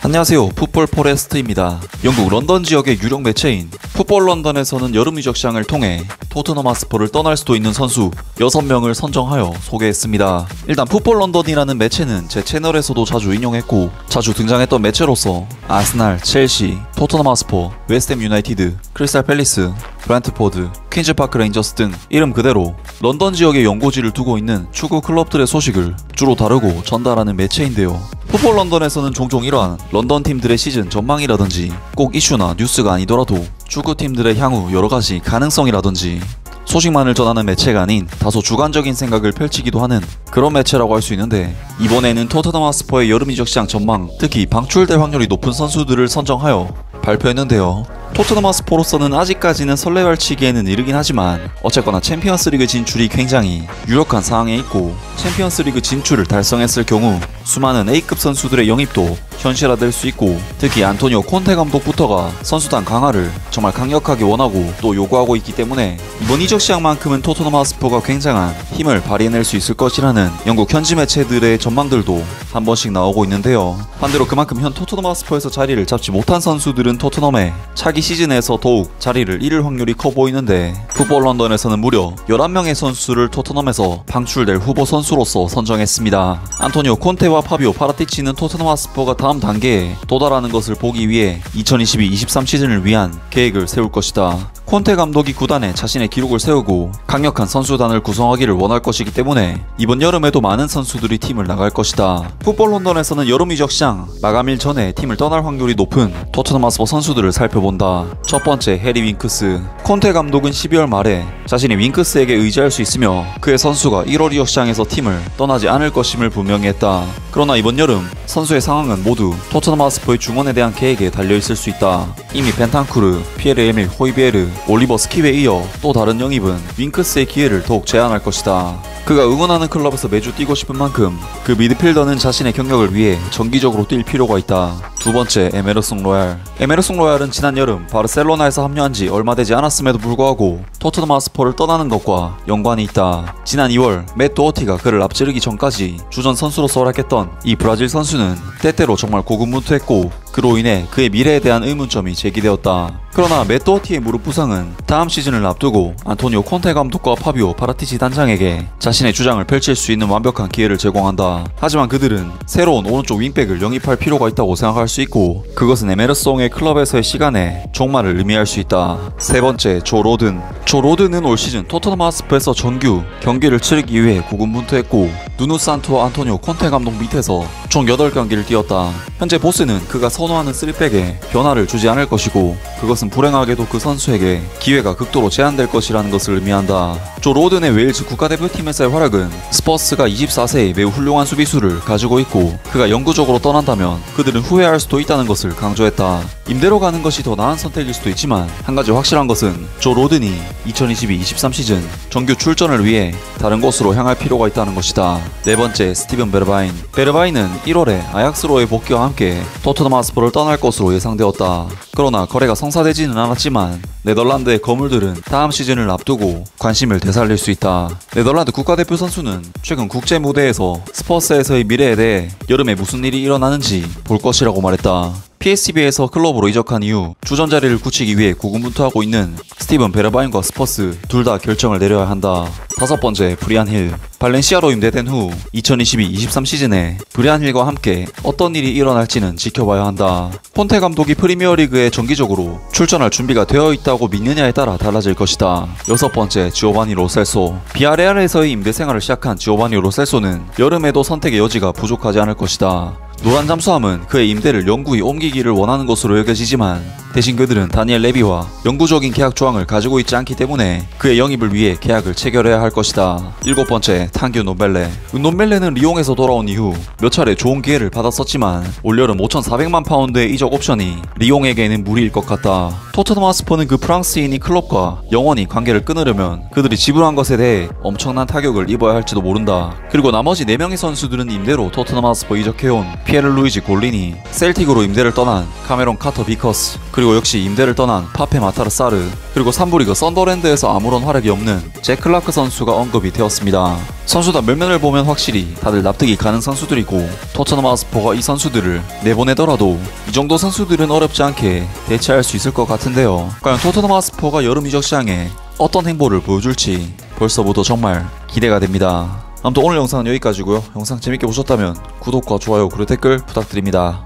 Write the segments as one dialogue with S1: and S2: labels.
S1: 안녕하세요. 풋볼 포레스트입니다. 영국 런던 지역의 유력 매체인 풋볼 런던에서는 여름 이적 시장을 통해 토트넘 하스퍼를 떠날 수도 있는 선수 6명을 선정하여 소개했습니다. 일단 풋볼 런던이라는 매체는 제 채널에서도 자주 인용했고 자주 등장했던 매체로서 아스날, 첼시, 토트넘 하스퍼, 웨스트햄 유나이티드, 크리스탈 팰리스, 브랜트포드, 퀸즈파크 레인저스 등 이름 그대로 런던 지역에 연고지를 두고 있는 축구 클럽들의 소식을 주로 다루고 전달하는 매체인데요. 풋볼 런던에서는 종종 이러한 런던 팀들의 시즌 전망이라든지 꼭 이슈나 뉴스가 아니더라도 축구팀들의 향후 여러가지 가능성이라든지 소식만을 전하는 매체가 아닌 다소 주관적인 생각을 펼치기도 하는 그런 매체라고 할 수 있는데, 이번에는 토트넘 하스퍼의 여름 이적 시장 전망, 특히 방출될 확률이 높은 선수들을 선정하여 발표했는데요. 토트넘 하스퍼로서는 아직까지는 설레발치기에는 이르긴 하지만 어쨌거나 챔피언스리그 진출이 굉장히 유력한 상황에 있고, 챔피언스리그 진출을 달성했을 경우 수많은 A급 선수들의 영입도 현실화될 수 있고, 특히 안토니오 콘테 감독부터가 선수단 강화를 정말 강력하게 원하고 또 요구하고 있기 때문에 이번 이적 시장만큼은 토트넘 하스퍼가 굉장한 힘을 발휘해낼 수 있을 것이라는 영국 현지 매체들의 전망들도 한 번씩 나오고 있는데요. 반대로 그만큼 현 토트넘 하스퍼에서 자리를 잡지 못한 선수들은 토트넘에 차기 시즌에서 더욱 자리를 잃을 확률이 커 보이는데, 풋볼 런던에서는 무려 11명의 선수를 토트넘에서 방출될 후보 선수로서 선정했습니다. 안토니오 콘테와 파비오 파라티치는 토트넘 하스퍼가 다음 단계에 도달하는 것을 보기 위해 2022-23 시즌을 위한 계획을 세울 것이다. 콘테 감독이 구단에 자신의 기록을 세우고 강력한 선수단을 구성하기를 원할 것이기 때문에 이번 여름에도 많은 선수들이 팀을 나갈 것이다. 풋볼 런던에서는 여름 이적 시장 마감일 전에 팀을 떠날 확률이 높은 토트넘 하스퍼 선수들을 살펴본다. 첫 번째, 해리 윙크스. 콘테 감독은 12월 말에 자신이 윙크스에게 의지할 수 있으며 그의 선수가 1월 이적 시장에서 팀을 떠나지 않을 것임을 분명히 했다. 그러나 이번 여름 선수의 상황은 모두 토트넘 하스퍼의 중원에 대한 계획에 달려있을 수 있다. 이미 벤탄쿠르, 피에르 에밀 호이비에르, 올리버 스킵에 이어 또 다른 영입은 윙크스의 기회를 더욱 제한할 것이다. 그가 응원하는 클럽에서 매주 뛰고 싶은 만큼 그 미드필더는 자신의 경력을 위해 정기적으로 뛸 필요가 있다. 두 번째, 에메르송 로얄. 에메르송 로얄은 지난 여름 바르셀로나에서 합류한 지 얼마 되지 않았음에도 불구하고 토트넘 하스퍼를 떠나는 것과 연관이 있다. 지난 2월 맷 도어티가 그를 앞지르기 전까지 주전 선수로서 활약했던 이 브라질 선수는 때때로 정말 고군분투했고 그로 인해 그의 미래에 대한 의문점이 제기되었다. 그러나 맷 도어티의 무릎 부상은 다음 시즌을 앞두고 안토니오 콘테 감독과 파비오 파라티치 단장에게 자신의 주장을 펼칠 수 있는 완벽한 기회를 제공한다. 하지만 그들은 새로운 오른쪽 윙백을 영입할 필요가 있다고 생각할 수 있고, 그것은 에메르송의 클럽에서의 시간에 종말을 의미할 수 있다. 세 번째, 조 로든. 조 로든은 올 시즌 토트넘 하스퍼에서 정규 경기를 치르기 위해 고군분투했고 누누 산투와 안토니오 콘테 감독 밑에서 총 8경기를 뛰었다. 현재 보스는 그가 선호하는 3백에 변화를 주지 않을 것이고, 그것은 불행하게도 그 선수에게 기회가 극도로 제한될 것이라는 것을 의미한다. 조 로든의 웨일즈 국가대표팀에서의 활약은 스퍼스가 24세의 매우 훌륭한 수비수를 가지고 있고 그가 영구적으로 떠난다면 그들은 후회할 수도 있다는 것을 강조했다. 임대로 가는 것이 더 나은 선택일 수도 있지만 한 가지 확실한 것은 조 로든이 2022-23 시즌 정규 출전을 위해 다른 곳으로 향할 필요가 있다는 것이다. 네 번째, 스티븐 베르바인. 베르바인은 1월에 아약스로의 복귀와 함께 토트넘 하스퍼를 떠날 것으로 예상되었다. 그러나 거래가 성사되지는 않았지만 네덜란드의 거물들은 다음 시즌을 앞두고 관심을 되살릴 수 있다. 네덜란드 국가대표 선수는 최근 국제 무대에서 스퍼스에서의 미래에 대해 여름에 무슨 일이 일어나는지 볼 것이라고 말했다. PSV에서 클럽으로 이적한 이후 주전 자리를 굳히기 위해 고군분투하고 있는 스티븐 베르바인과 스퍼스 둘 다 결정을 내려야 한다. 다섯 번째, 브리안 힐. 발렌시아로 임대된 후 2022-23 시즌에 브리안 힐과 함께 어떤 일이 일어날지는 지켜봐야 한다. 콘테 감독이 프리미어리그에 정기적으로 출전할 준비가 되어 있다고 믿느냐에 따라 달라질 것이다. 여섯 번째, 지오바니 로셀소. 비아레알에서의 임대 생활을 시작한 지오바니 로셀소는 여름에도 선택의 여지가 부족하지 않을 것이다. 노란 잠수함은 그의 임대를 영구히 옮기기를 원하는 것으로 여겨지지만 대신 그들은 다니엘 레비와 영구적인 계약 조항을 가지고 있지 않기 때문에 그의 영입을 위해 계약을 체결해야 할 것이다. 일곱 번째, 탕규 논벨레. 논벨레는 리옹에서 돌아온 이후 몇 차례 좋은 기회를 받았었지만 올여름 5,400만 파운드의 이적 옵션이 리옹에게는 무리일 것 같다. 토트넘 하스퍼는 그 프랑스인이 클럽과 영원히 관계를 끊으려면 그들이 지불한 것에 대해 엄청난 타격을 입어야 할지도 모른다. 그리고 나머지 4명의 선수들은 임대로 토트넘 하스퍼 이적해온 피에르 루이지 골리니, 셀틱으로 임대를 떠난 카메론 카터 비커스, 그리고 역시 임대를 떠난 파페 마타르 사르, 그리고 3부 리그 썬더랜드에서 아무런 활약이 없는 잭 클라크 선수가 언급이 되었습니다. 선수단 몇몇을 보면 확실히 다들 납득이 가는 선수들이고, 토트넘 하스퍼가 이 선수들을 내보내더라도 이 정도 선수들은 어렵지 않게 대체할 수 있을 것 같은데요. 과연 토트넘 하스퍼가 여름 이적 시장에 어떤 행보를 보여줄지 벌써부터 정말 기대가 됩니다. 아무튼 오늘 영상은 여기까지고요. 영상 재밌게 보셨다면 구독과 좋아요 그리고 댓글 부탁드립니다.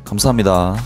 S1: 감사합니다.